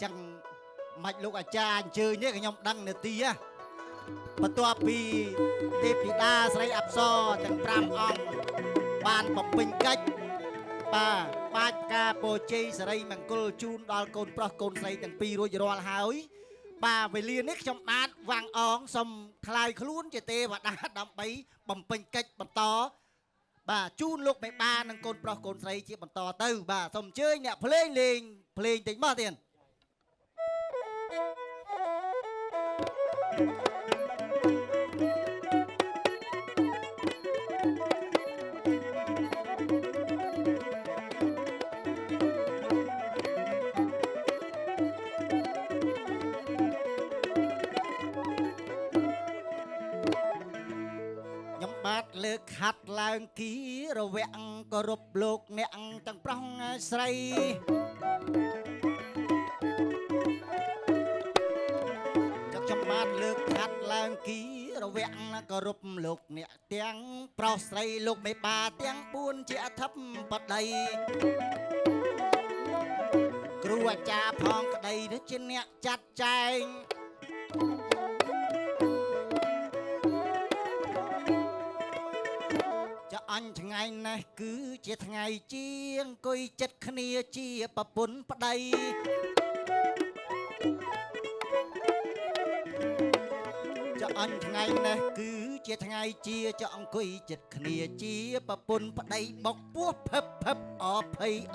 chẳng mạch lúc cha chơi nhé cái nhóm đăng nửa tí á mà tua pi tiếp thì đa sấy áp so chẳng pram ong ban bọc bình cách ba ca bồ chê sấy măng côn chun đal côn pro côn sấy chẳng pi rồi rồi hỏi bà về liên ấy trong bát vàng ong xong khai khluôn chế tê và đá đâm bấy bầm bình cách bầm to bà chun lúc mấy ba năng côn pro côn sấy chỉ bầm to từ bà xong chơi nè play tính bao tiền bát lược hạt làng ký rồi vẹn có rụp lục nẹng tăng prong say chắc trong bát lược hạt làng ký rồi vẹn có rụp lục nẹng tiếng pro say lục mấy ba tiếng buôn chia thấp bật đầy cua cha phong đầy đứa trên nẹng chặt chanh anh ngày này cứ chết ngày chiêng coi chất khnia chia bà bún bà đây cho anh ngày này cứ chết ngày chia cho anh coi chất khnia chia bà bún bà đây bọc búa phấp phấp ọ phây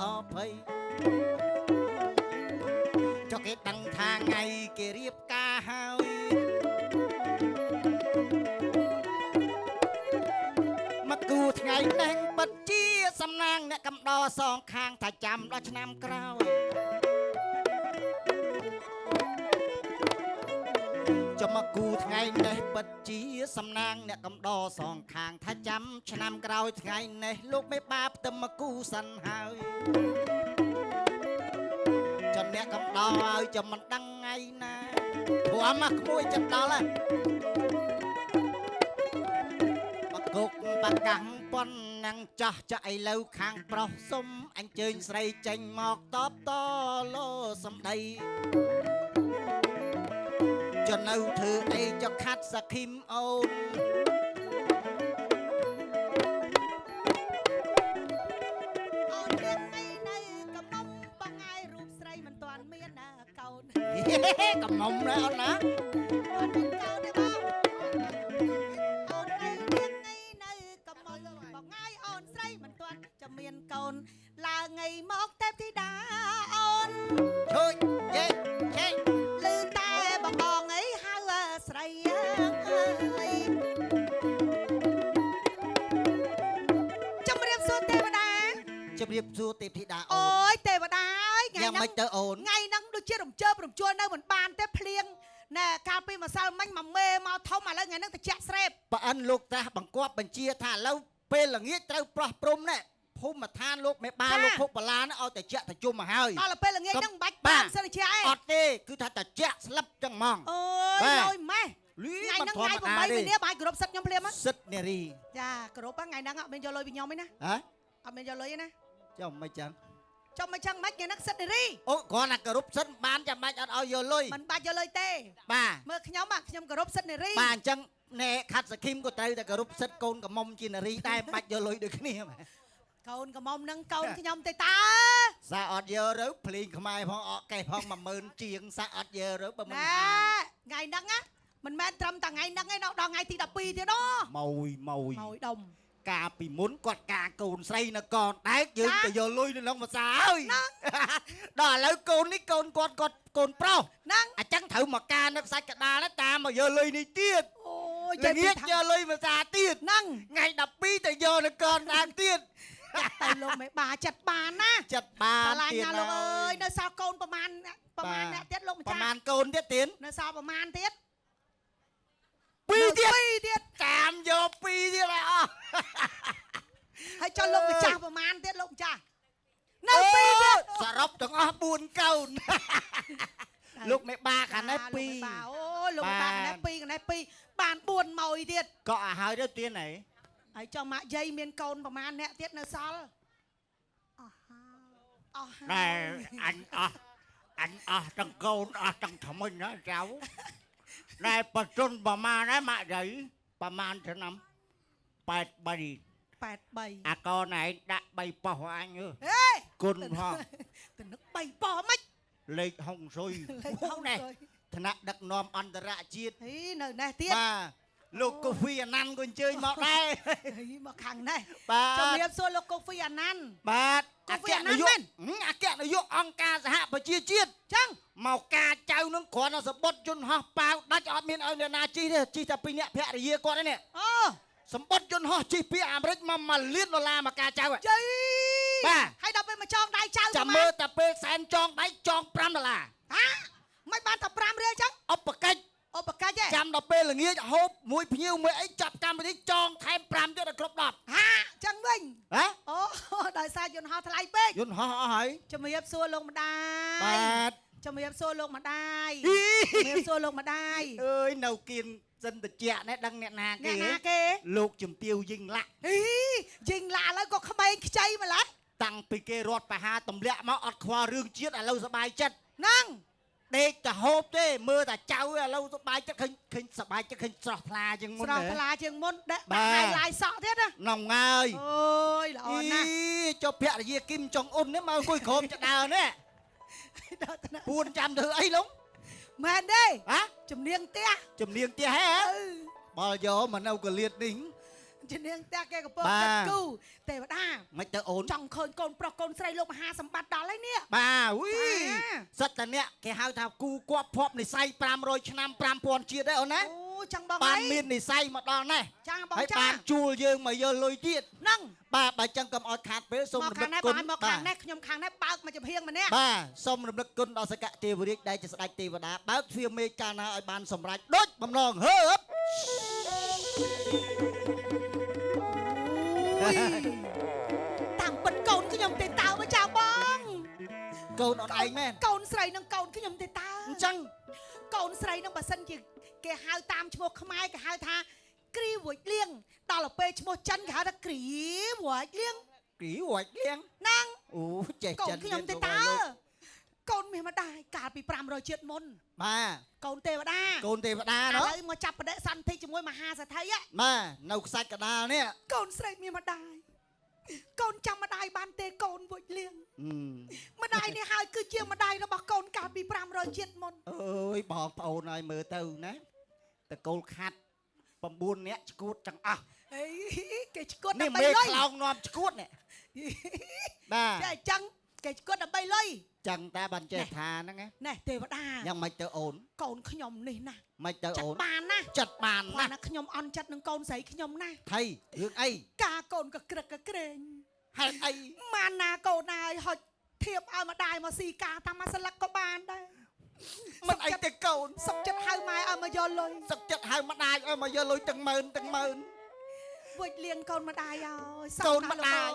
cho cái đăng thang ngày kia riêng ca hơiกูไงแดงปัจจีสำนางเนี่ยกำดอสองข้างถ้าจำราชนำกล้าวจะมากูไงแดงปัจจีสำนางเนี่ยกำดอสองข้างถ้าจำชนำกล้าวไงเนี่ยลูกไม่บาปแต่มากูสันหายจะเนี่ยกำดอจะมันดังไงนะหัวมักมวยจัดดอละกุกปากกังปนนังจ่อใจเล่าข้างปลอกสมอันเจิญใส่จังหมอกตอบต่อโลสมได้จนเอาเธอไอจะคัดสกิมโอนยังไงในกระมมบางไงรูปใส่มันตอนเมียนเก่ากระมมแล้วนะเก่าได้บ้างจะเมียนเก่าลาไงมอกเทพธิดาอ่อนช่วยเย้เย้ลืมตาบอกไงฮาวใส่จะเรียบสู้เทวดาจะเรียบสู้เทพธิดาโอ้ยเทวดาไงยังไม่เจอโอนไงนั่งดูเชี่ยผมเจอผมชวนได้เหมือนบานเทพเพลียงnè cà phê mà sao mình mà mê mà thâu mà lấy ngày nó ta chặt xẹp bà anh lục ta bằng quạt bằng chia thả lâu phê là nghĩa trâu prom nè phun mà than lúc mấy ba lúc phun bà la nó aoแต่เจ๊แต่จุ่มมาให้đó là phê là nghĩa đang bạch ba sao lại chạy ọt đi cứ thàแต่เจ๊slap chẳng mong ôi rồi mẹ ngày năng ngày bằng bay bên đây bài group sắt nhóm phim á sắt nè đi dạ group á ngày năng ở bên Zalo với nhau mấy nè hả ở bên Zalo nè chồng mấy chẳng trong mấy chân mấy ngày năng sắt nè đi ô còn là group sắt bán cho mấy ở Zalo mình bán Zalo tê ba mới nhóm mà nhóm group sắt nè đi ba chân nè khát skin của tâyแต่group sắt cônกับมอมจีนรีได้bán Zalo được cái này mà cônกับมอมนั่งcôn cái nhóm tây ta sa ọt giờ rồi phình không ai phong ọt cái phong mà mơn chiêng sa ọt giờ rồi bơm ngày năng á mình men trầm tàng ngày năng ấy đâu đòn ngày thì đập pi thế đó mồi đồng cà pì muốn quạt cà cồn say nó còn đấy chứ bây giờ lui nó mà sao đó là cồn ấy cồn pro năng à chẳng thử mà ca nó sai cả đa nó ta mà giờ lui đi tiết là biết giờ lui mà ra tiết năng ngày đập pi từ giờ nó còn đang tiết tay lông mấy bà chặt bà na chặt bà tiền nào ơi nó sao cồnประมาณเนี่ยtiết lôngประมาณcồn tiết tiến nó saoประมาณtiết pi tiết chạm vô pi tiết này à hãy cho lông chaประมาณtiết lông cha nó pi tiết sờ róc từng buồn câu lúc mấy ba cả nếp pi ôi lúc ba cả nếp pi bàn buồn mồi tiết có à hơi đó tiên này hãy cho mạ dây miên cônประมาณเนี่ยtiết nó sao này anh tăng câu tăng thầm mình đó cháu này bật trôn bà ma đấy mạ giấy bà man thế năm bẹt bầy con này đã bay bỏ anh ơi côn hoa từ nước bay bỏ mất lịch hồng rồi hú này thằng nạ đặc nòm ăn tà rạ chiết nè tiết bà lục cô phi ăn ăn con chơi mọc đây mà khẳng này bà chồng hiệp xua lục cô phi ăn ăn bà cô phi ăn ăn men kẹt nó dụ ông ca hạ bà chia chiết chăng màu ca trâu nó còn nó sẽ bớt chôn hoa bao đã cho miền ơi nè chi thế chi ta pin nhẹ phẹ để con đấy nè sắm bớt chôn hoa chi pia Americ mà liên nó la mà ca trâu à chi bà hay đập bên mà chọn đai trâu chả mơ ta pe sen chọn đáy chọn pram là hả mấy bạn tập pram riêng chăng ốp cách chăm đập pe là nghĩa hộp mũi phiêu mũi ấy chập cam đi chọn thêm pram cho là cướp đập hả chăng mình hả đời xa dồn hoa thay pe dồn hoa hỏi cho mày hiệp xua lông mà đai bà cho mày hiệp xua lông mà đai mày hiệp xua lông mà đai ơi nấu kiên dân tự chẹn đấy đăng nẹn hàng kì lục chùm tiêu dinh lạ dinh lạ lấy có không ai chay mà lấy tăng pi kê rót bà ha tầm lẹ máu ọt khoa rương chiết à lâu sắp bài chất năng đây cả hộp thế mưa ta cháu à lâu sắp bài chất khinh sắp bài chất khinh sọt là chừng môn đấy sọt là chừng môn đấy bà hai lại sọ thế đó nòng ơi ôi là ổn nè cho pẹ là gì kim trong ôn đấy mà cuối khóm chặt đào nè buồn chăm thứ ấy lắm mền đi hả chùm niêng tia hả bao giờ mà đâu có liệt đỉnh chùm niêng tia kia có bơ cừu tề vật à mày tớ ổn trong khơi con pro con say lục hà sắm bát đó lấy nè bà ui rất là nè cái hai thằng cu qua pop này say pram rồi năm pram pon chia đấy ổn á chẳng bằng ban miên này say mà đòn này hãy ban chua dương mà giờ lôi tiết nâng bà chân cầm ọt khát với sông một khang này bà một khang này nhom khang này bao mà chụp hiên mà nè bà sông rầm lực côn đó sẽ cạ tì vừa đi đây sẽ đánh tì vào đá báo phim mê ca na ở ban sông rạch đốt bầm nòng hơ ấp tạm bật cồn cái nhom tiền tao mới chào bong cồn ọt anh men cồn sậy nâng cồn cái nhom tiền tao chăng cồn sậy nâng bà sân gì cái hai tam chmo không ai cái hai tha kri vội liêng tao là pe chmo chân cái hai tha kri vội liêng năng chạy cồn cái nhom tiền tao cồn mày mà đai cả bị pram rồi chuyện môn mà cồn tê vào đa đó đấy mà chập để săn thi chmoi mà ha sẽ thấy á mà nấu sạch cả đa nè cồn sậy mày mà đai cồn chăm mà đai ban tê cồn vội liêng mà đai này hai cứ chiêu mà đai nó bảo cồn cả bị pram rồi chuyện môn ơi bỏ phầu này mở từ nè từ cồn khát bầm buồn nè cút chẳng à cái cút nè mê clown nom cút nè bà cái chăng cái cút là bay lây chẳng ta bàn chơi thà nó nghe này tê vật à nhưng mày tớ ổn cồn khơi nhom này nè mày tớ ổn chặt bàn nè khơi nhom on chặt nâng cồn sấy khơi nhom nè thầy hướng ấy cả cồn cả krek cả kreng hay ấy mà nà cồn này họ thiệp ao mà đài mà xì cả ta mà săn lắc có bàn đây mình ấy tê cồn sọc chặt hai mai ao mà do lôi sọc chặt hai mà đài ao mà do lôi từng mơn vượt liền cồn mà đài ao cồn mà đài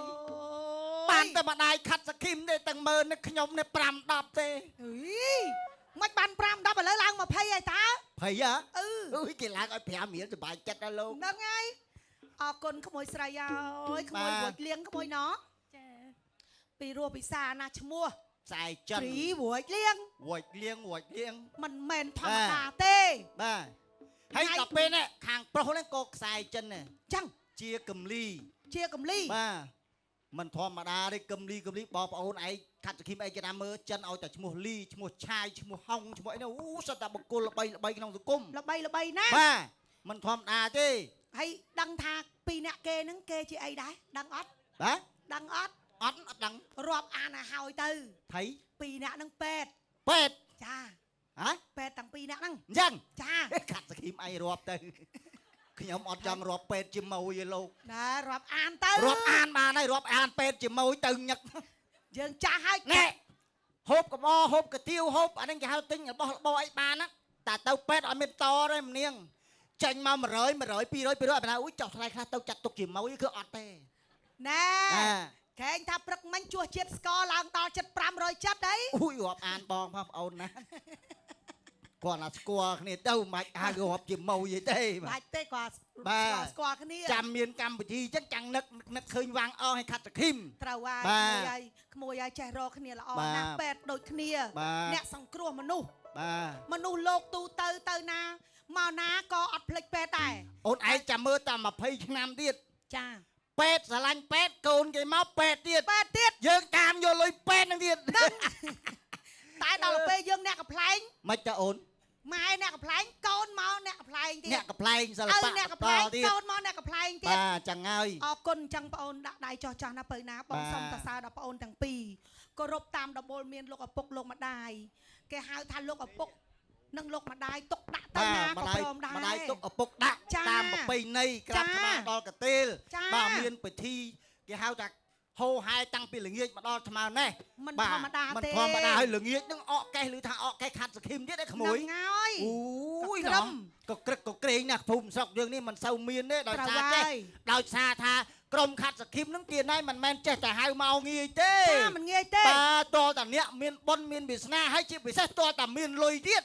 bànแต่มาได้ขัดสกิมได้ตั้งเมินขยมในปรำดับเต้ไม่bàn pramดับอะไรล่างมาเพย์ไอ้ตาเพย์อะกี่ล่างไอ้แผลเหมียจะบายจัดนะลูกนั่นไงคนขโมยสายยาวขโมยบดเลี้ยงขโมยเนาะปีรัวปีซานะชมัวใส่จันปีบวดเลี้ยงมันเมนธรรมดาเต้บ้าให้กลับเป็นเนี่ยขางโปรเล่นโกกใส่จันเนี่ยจังเชียกำลีบ้ามันธรรมดาได้กำลีบอกเอาไอ้ขัดสกิมไอ้จะนำมือจันเอาแต่ชมัวลีชมัวชายชมัวห้องชมัวไอ้เนี่ยสตาบกุลระใบขนมสุกุมระใบนะบ้ามันธรรมดาเจ้ให้ดังทาปีเนี่ยเกนังเกจีไอ้ได้ดังอดดังอดดังรอบอ่านหายตื้อไทยปีเนี่ยนังเป็ดจ้าเป็ดตั้งปีเนี่ยนังยังจ้าขัดสกิมไอ้รอบตื้อขยมอดจังรอบเป็ดจิมมวยโลกนะรอบอ่านตื้อรอบอ่านมาในรอบอ่านเป็ดจิมมวยตึงยักยังจ้าให้แน่ฮบกับฮบกับติ้วฮบอันนั้นจะเอาติ้งบ่ไอ้ปานะแต่เต้าเป็ดอันเป็นตอเลยมันเนียงจังมา100 200 200ไปไปนะอุ้ยจับอะไรครับเต้าจัดตกจิมมวยคืออดเต้แน่แข่งทับรักมันจั่วเจ็ดสกอร์ลางต่อจัดปรามรอยจัดได้อุ้ยรอบอ่านบองพ่อเอานะ គាត់ណាស្គាល់គ្នាទៅមិនហៅរាប់ជាម៉ូយទេ បាច់ទេគាត់ស្គាល់គ្នា ចាំមានកម្ពុជាចឹងចាំនឹកឃើញវាងអស់ឲ្យខាត់សខីម ត្រូវហើយក្មួយឲ្យចេះរកគ្នាល្អណាស់ពេទ្យដូចគ្នាអ្នកសង្គ្រោះមនុស្សមនុស្សលោកទូទៅណាមកណាក៏អត់ភ្លេចពេទ្យដែរអូនឯងចាំមើលតែ20ឆ្នាំទៀតចា ពេទ្យស្រឡាញ់ពេទ្យកូនគេមកពេទ្យទៀតយើងតាមយកលុយពេទ្យនឹងទៀតតែដល់ពេលយើងអ្នកកំ pl ែង មិនទៅអូន ម៉ែអ្នកកំ pl ែងកូនមកអ្នកកំ pl ែងទៀតអ្នកកំ pl ែងសិល្បៈអ្នកកំ pl ែងកូនមកអ្នកកំ pl ែងទៀតបាទចឹងហើយអរគុណចឹងបងអូនដាក់ដៃចោះចាស់ណាពៅណាបងសុំតសើដល់បងអូនទាំងពីរគោរពតាមដបូលមានលោកឪពុកលោកម្ដាយគេហៅថាលោកឪពុកនិងលោកម្ដាយទុកដាក់ទៅណាក៏ព្រមដែរម្ដាយទុកឪពុកដាក់តាមប្រពៃណីក្រាបថ្វាយដល់កទេលបាទមានពិធីគេហៅថាហោហែតាំងពីល្ងាចមកដល់ថ្មនេះមិនធម្មតាទេមិនធម្មតាហើយល្ងាចនឹងអកកេះឬថាអកកេះខាត់សខីមទៀតឯក្មួយហើយអូយក្រំក៏ក្រឹកក៏ក្រែងណាភូមិស្រុកយើងនេះមិនសូវមានទេដោយសារចេះដោយសារថាក្រុមខាត់សខីមនឹងទៀតហើយមិនមែនចេះតែហៅមកងាយទេចាមិនងាយទេបាទតើតាអ្នកមានបុណ្យមានវាសនាហើយជាពិសេសតើតាមានលុយទៀត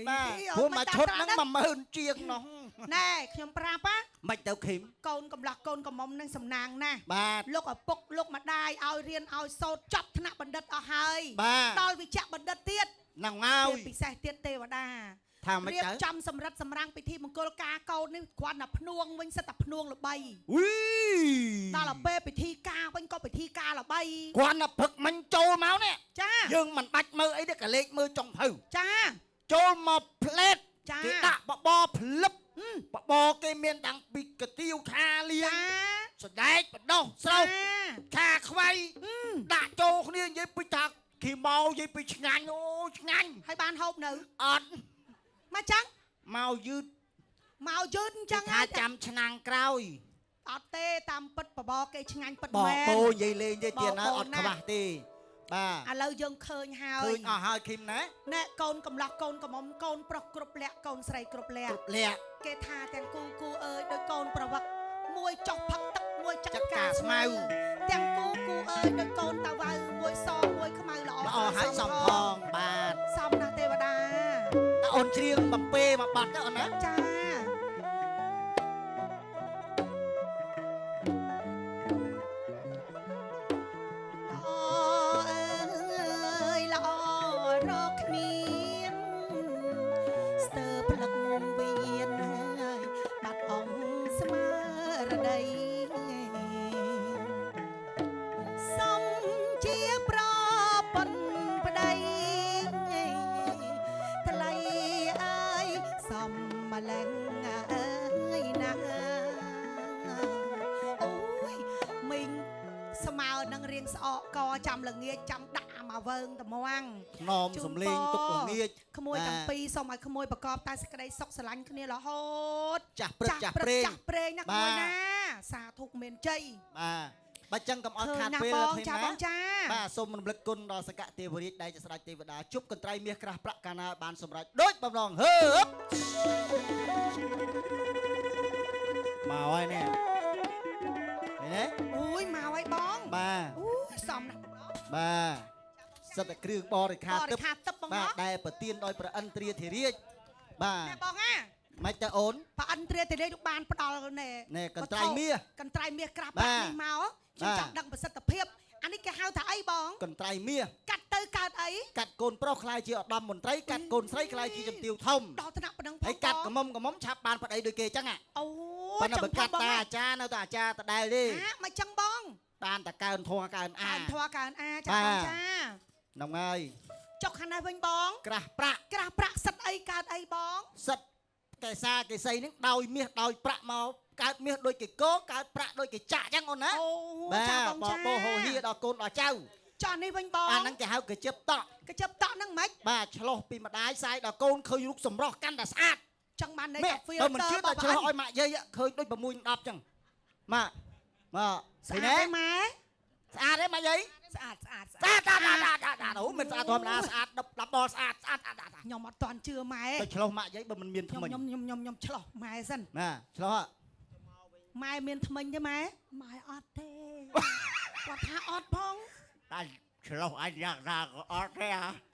បាទព្រោះមកឈុតហ្នឹង10000ជាងនោះណែខ្ញុំប្រាប់ណាមិនទៅឃីមកូនកំឡោះកូនកំមុំនឹងសំណាងណាស់បាទលោកឪពុកលោកម្ដាយឲ្យរៀនឲ្យសូត្រចប់ថ្នាក់បណ្ឌិតអស់ហើយដល់វិជ្ជបណ្ឌិតទៀតហ្នឹងហើយពិសេសទៀតទេវតាថាមិនទៅចំសម្រិតសម្រាំងពិធីមង្គលការកូននេះគ្រាន់តែភ្នួងវិញសិតតែភ្នួងល្បីដល់ពេលពិធីការវិញក៏ពិធីការល្បីគ្រាន់តែព្រឹកមិញចូលមកនេះចាយើងមិនបាច់មើលអីទេកលេចមើលចុងភៅចាចូលមកផ្លេតគេដាក់បបរផ្លឹបបបរគេមានតាំងពីកាទៀវខាលៀងសដែកបដោះស្រូវខាខ្វៃដាក់ចូលគ្នានិយាយពីថាគេមកនិយាយពីឆ្ងាញ់អូឆ្ងាញ់ហើយបានហូបនៅអត់មកចឹងមកយឺតអញ្ចឹងថាចាំឆ្នាំងក្រោយអត់ទេតាមពិតបបរគេឆ្ងាញ់ពិតមែនបបរនិយាយលេងទេទៀតណាអត់ខ្វះទេបាទឥឡូវយើងឃើញហើយឃើញអស់ហើយឃីមណាណែកូនកំឡោះកូនកំមុំកូនប្រុសគ្រប់លក្ខកូនស្រីគ្រប់លក្ខគេថាទាំងគូអើយដោយកូនប្រវឹកមួយចុះផឹកទឹកមួយចង្ការស្មៅទាំងគូអើយដោយកូនតាវ៉ៅមួយសមួយខ្មៅល្អហើយសំផងបាទសំណាស់ទេវតាតើអូនច្រៀងបំពេមកបាត់ទៅអូនណាចាចាំល្ងាចចាំដាក់មកវើងត្មងខ្នំសំលេងទុកល្ងាចក្មួយទាំងពីរសូមឲ្យក្មួយប្រកបតែសេចក្តីសុខស្រឡាញ់គ្នារហូតចាស់ព្រឹកចាស់ព្រេងណាក្មួយណាសាធុមានជ័យបាទបើចឹងកុំអត់ខាតពេលបងចាបងចាបាទសូមរំលឹកគុណដល់សកទេវរាជដែលជាស្ដេចទេវតាជប់កន្ត្រៃមាសក្រាស់ប្រាក់កាលណាបានសម្រេចដូចបំណងហើបមកហើយនេះអូយមកហើយបងបាទអូយសំណាស់បាទសិតតែគ្រឿងបរិខាទឹកបាទដែលប្រទានដោយព្រះឥន្ទ្រាធិរាជបាទបងណាមិនទៅអូនព្រះឥន្ទ្រាធិរាជបានផ្ដល់ណែកន្ត្រៃមាសក្រាស់ប្រាក់នេះមកខ្ញុំចង់ដឹងប្រសិទ្ធភាពអានេះគេហៅថាអីបងកន្ត្រៃមាសកាត់ទៅកើតអីកាត់កូនប្រុសខ្លាយជាឧត្តមមន្ត្រីកាត់កូនស្រីខ្លាយជាជំទាវធំដល់ថ្នាក់ប៉ុណ្ណឹងហើយកាត់កមុំឆាប់បានប្តីដូចគេចឹងអូប៉ុន្តែបើកាត់តាអាចារ្យនៅតែអាចារ្យដដែលទេមកចឹងបងបានតែកើនធัวកើនអាចាបងចាហ្នឹងហើយចុកខាងនេះវិញបង ក្រាស់ប្រាក់សិតអីកើតអីបងសិតកេសាកេសីនឹងដោយមាសដោយប្រាក់មកកើតមាសដូចគេកោកើតប្រាក់ដូចគេចាក់ចឹងអូនណាចាបងចាបោហោហៀដល់កូនដល់ចៅចោះនេះវិញបងអាហ្នឹងគេហៅកាជិបតក់ហ្នឹងម៉េចបាទឆ្លោះពីម្ដាយសាយដល់កូនឃើញរូបសម្រស់កាន់តែស្អាតចឹងបានន័យថា filter មិនជឿតែឆ្លោះឲ្យម៉ាក់យាយឃើញដូច6 10ចឹងម៉ាក់ស្អាតទេម៉ែស្អាតទេម៉ាក់យាយស្អាតអូមិនស្អាតធម្មតាស្អាត10ដងស្អាតខ្ញុំអត់ទាន់ជឿម៉ែទៅឆ្លោះម៉ាក់យាយបើមិនមានថ្មិញខ្ញុំឆ្លោះម៉ែសិនឆ្លោះម៉ែមានថ្មិញទេម៉ែអត់ទេគាត់ថាអត់ផងតែ ឆ្លោះអញយ៉ាងណាក៏អត់ទេ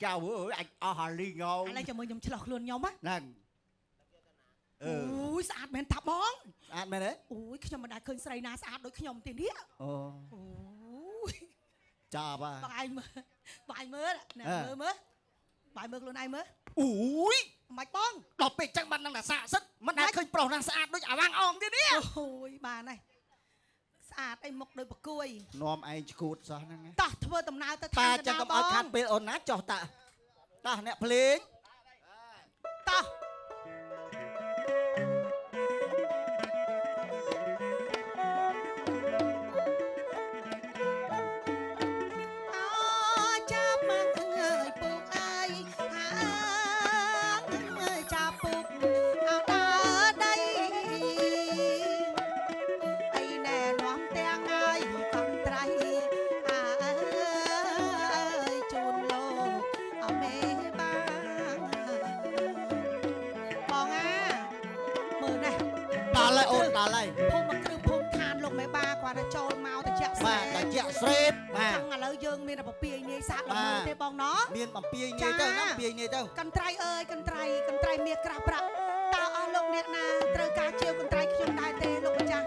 ចៅអើយអញអស់ហើយលីងោ ឥឡូវចាំមើលខ្ញុំឆ្លោះខ្លួនខ្ញុំណា ហ្នឹងអឺ អូយស្អាតមែនតាបង ស្អាតមែនទេ អូយខ្ញុំមិនដែលឃើញស្រីណាស្អាតដូចខ្ញុំទេនេះ អូ អូយ ចាប់ហ่ะ បងឯងមើលបងឯងមើលណែមើលបងឯងមើលខ្លួនឯងមើល អូយ មិនបង ដល់ពេលចឹងបាត់នឹងតែសាកសិតមិនដែលឃើញប្រុសណាស្អាតដូចអាវាំងអងទៀតនេះ អូយបានហើយស្អាតអីមុខដូចប្រគួយ នាំឯងឈួតសោះហ្នឹង តោះធ្វើដំណើរទៅ តា ឋាន ចឹង ក កុំ ណ្ដាល ឲ្យ ប ខា ង ត់ពេលអូនណាចោះតាតោះអ្នកភ្លេង តោះអូចាប់មកអើយពុកអើយហាចាប់ពុកអត់ដើរដីអីណែនាំទាំងហើយកងត្រៃអើយជូនលោកអមេបាបងមើលណា ដល់ហើយអូនដល់ហើយ ភូមិគ្រឹះភូមិឋានលោកមេបាគាត់ទៅចូលមកទៅជាក់ស្ដែ បាទ ង តែជាក់ស្រេបបាទ ចឹងឥឡូវយើងមានតែពពាយនាយសាកល្មើទេបងណោះ មានបំពេញនេះទៅណាពេញនេះទៅ កន្ត្រៃអើយកន្ត្រៃមាសក្រាស់ប្រាក់តើអស់លោកអ្នកណាត្រូវការជាវកន្ត្រៃខ្ញុំដែរទេលោកម្ចាស់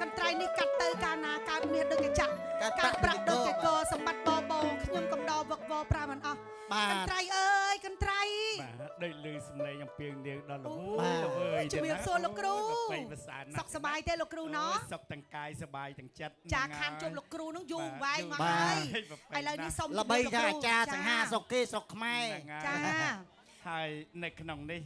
កន្ត្រៃនេះកាត់ទៅកាលណាកើតមាសដូចកញ្ចាក់កាត់ប្រាក់ដូចកកសម្បត្តិបបខ្ញុំកំដរវឹកវរប្រាមិនអស់ បា កន្ ទ ត្រៃអើយកន្ត្រៃ បាទដូចលឺសំឡេងអំពីងនាងដល់លោក បាទ លោកអើយ ជំរាបសួរលោកគ្រូ បែកភាសាណា សុខសប្បាយទេលោកគ្រូណោះ សុខទាំងកាយសប្បាយទាំងចិត្ត ចាខានជុំលោកគ្រូនឹងយូរវែងមក បាទ ហើយឥឡូវនេះសុំ ល្បីថាអាចារ្យសង្ហាស្រុកគេស្រុកខ្មែរ ចា ហើយនៅក្នុងនេះ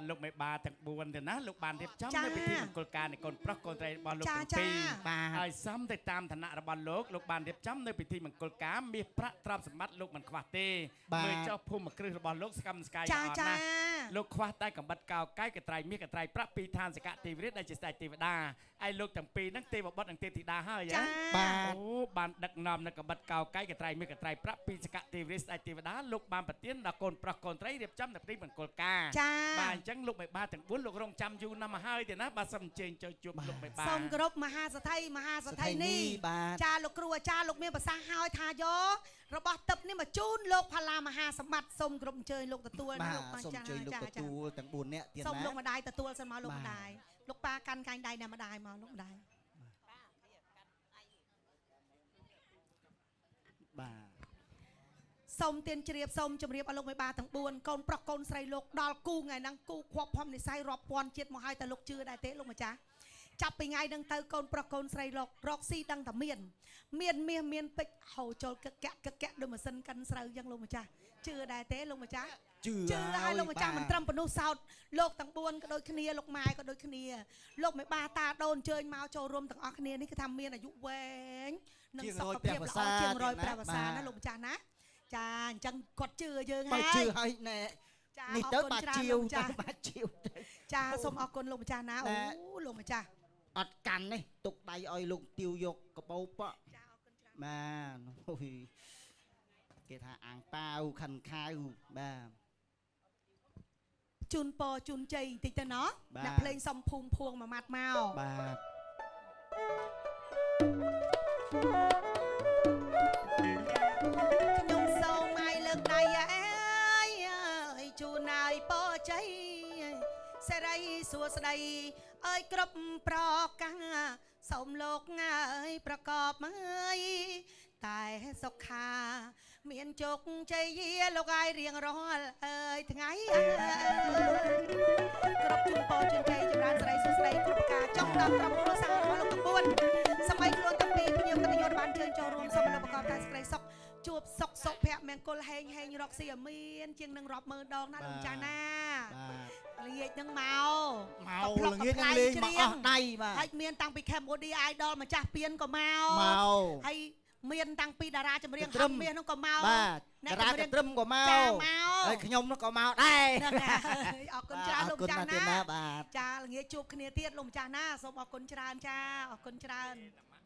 លោកមេបាទាំង4ទៅណាលោកបានរៀបចំ ចា នៅពិធីមង្គលការនៃកូនប្រុសកូនស្រីរបស់លោក ចា ទាំង ចា ពីរ បាទ ហើយសំទៅតាមឋានៈរបស់លោកបានរៀបចំនៅពិធីមង្គលការមាសប្រាក់ទ្រព្យសម្បត្តិលោកមិនខ្វះទេ បាទ មើលចុះភូមិគ្រឹះរបស់លោកសកម្មស្កាយ ចា អត់ ចា ណា លោកខ្វះតែកំបិតកោកាយកត្រៃមាសកត្រៃប្រាក់ពីឋានសកៈទេវរាជដែលជាស្ដេចទេវតាហើយលោកទាំងពីរហ្នឹងទេវបុត្រនិងទេពធីតាហើយ ចា បាទ អូបានដឹកនាំនៅកំបិតកោកាយកត្រៃមាសកត្រៃប្រាក់ពីសកៈទេវរាជស្ដេចទេវតាលោកបានប្រទានដល់កូនប្រុសកូនស្រីរៀបចំនៅពិធីមង្គលការ ចា បាទអញ្ចឹងលោកមេបាទាំង4លោករងចាំយូរណាស់មកហើយទេណាបាទសូមអញ្ជើញចូលជួបលោកមេបា សូមគោរពមហាសទ្ធិនេះ បាទ ចាលោកគ្រូអាចារ្យលោកមានប្រសាសន៍ហើយថាយករបស់ទឹកនេះមកជូនលោកផាឡាមហាសម្បត្តិសូមគោរពអញ្ជើញលោកទទួល បា ណា ទ លោក សូមអញ្ជើញលោកទទួលទាំង4នាក់ទៀត សូម ណា លោកម្ដាយទទួលសិនមកលោក បាទ ម្ដាយលោកប៉ាកាន់កាញ់ដៃណាម្ដាយមកលោកម្ដាយ បាទ សូមទានជ្រាបសូមជម្រាបឲ្យលោកមេបាទាំង4កូនប្រុសកូនស្រីលោកដល់គូថ្ងៃហ្នឹងគូខ្វប់ផំនិស័យរាប់ពាន់ជាតិមកហើយតើលោកជឿដែរទេលោកម្ចាស់ចាប់ពីថ្ងៃហ្នឹងទៅកូនប្រុសកូនស្រីលោករកស៊ីដឹងតែមានមាសមានពេជ្រហៅចូលកឹកកាក់ដូចម៉ាស៊ីនកិនស្រូវអញ្ចឹងលោកម្ចាស់ជឿដែរទេលោកម្ចាស់ ជឿ ជឿឲ្យលោកម្ចាស់មិនត្រឹមប៉ុណ្ណោះសោតលោកទាំង4ក៏ដូចគ្នាលោកម៉ែក៏ដូចគ្នាលោកមេបាតាដូនអញ្ជើញមកចូលរួមទាំងអស់គ្នានេះគឺថាមានអាយុវែងនិងសុខភាពល្អជាង100ព្រះវស្សាណាលោកម្ចាស់ណាចាអញ្ចឹងគាត់ជឿយើងហើ បើ យ ជឿឲ្យណែ ចា នេះទៅបាទជាវទៅបាទជាវទៅ ចាសូមអរគុណលោកម្ចាស់ណាអូលោកម្ចាស់ អត់កាន់នេះទុកដៃឲ្យលោកទាវយកកបោប៉ ចាអរគុណច្រើន បាទអូយគេថាអាងប៉ាវខិនខាវបាទ ជូនពរជូនជ័យបន្តិចទៅណោះ បាទ អ្នកភ្លេងសំភូមិភួងមួយម៉ាត់មក បាទ ខ្ញុំសូមឲ្យលើកដៃអើយជូនឲ្យពរជ័យសេរីសួស្តីអើយគ្រប់ប្រកាសូមលោកអើយប្រកបអើយតែសុខាមានជោគជ័យលោកឲ្យរៀងរាល់អើយថ្ងៃអើយគ្រប់ជូនពរជូនជ័យចម្រើនសេរីសួស្តីគ្រប់ប្រការចង់ដល់ក្រុមគ្រួសាររបស់លោកទាំង4សម័យខ្លួនទាំងពីរភ្ញៀវកិត្តិយសបានជើញចូលរួមសូមលោកប្រកបតែសេចក្តីសុខជួបសុខសុភមង្គលហេងរកស៊ីឲ្យមានជាងនឹងរាប់ម៉ឺនដងណាលោកចាណា បាទ លាយនឹងមក មកល្ងាចនឹងលេងមកអស់ដៃបាទ ហើយមានតាំងពី Cambodia Idol ម្ចាស់ពៀនក៏មក មក ហើយមានតាំងពីតារាចម្រៀង ត្រឹ ហំ ម មាសនោះក៏មក បាទតារាកត្រឹមក៏មក ចាមក ហើយខ្ញុំនោះក៏មកដែរ ហ្នឹងហើយអរគុណច្រើនលោកម្ចាស់ណា បាទ ចាល្ងាចជួបគ្នាទៀតលោកម្ចាស់ណាសូមអរគុណច្រើនចាអរគុណច្រើន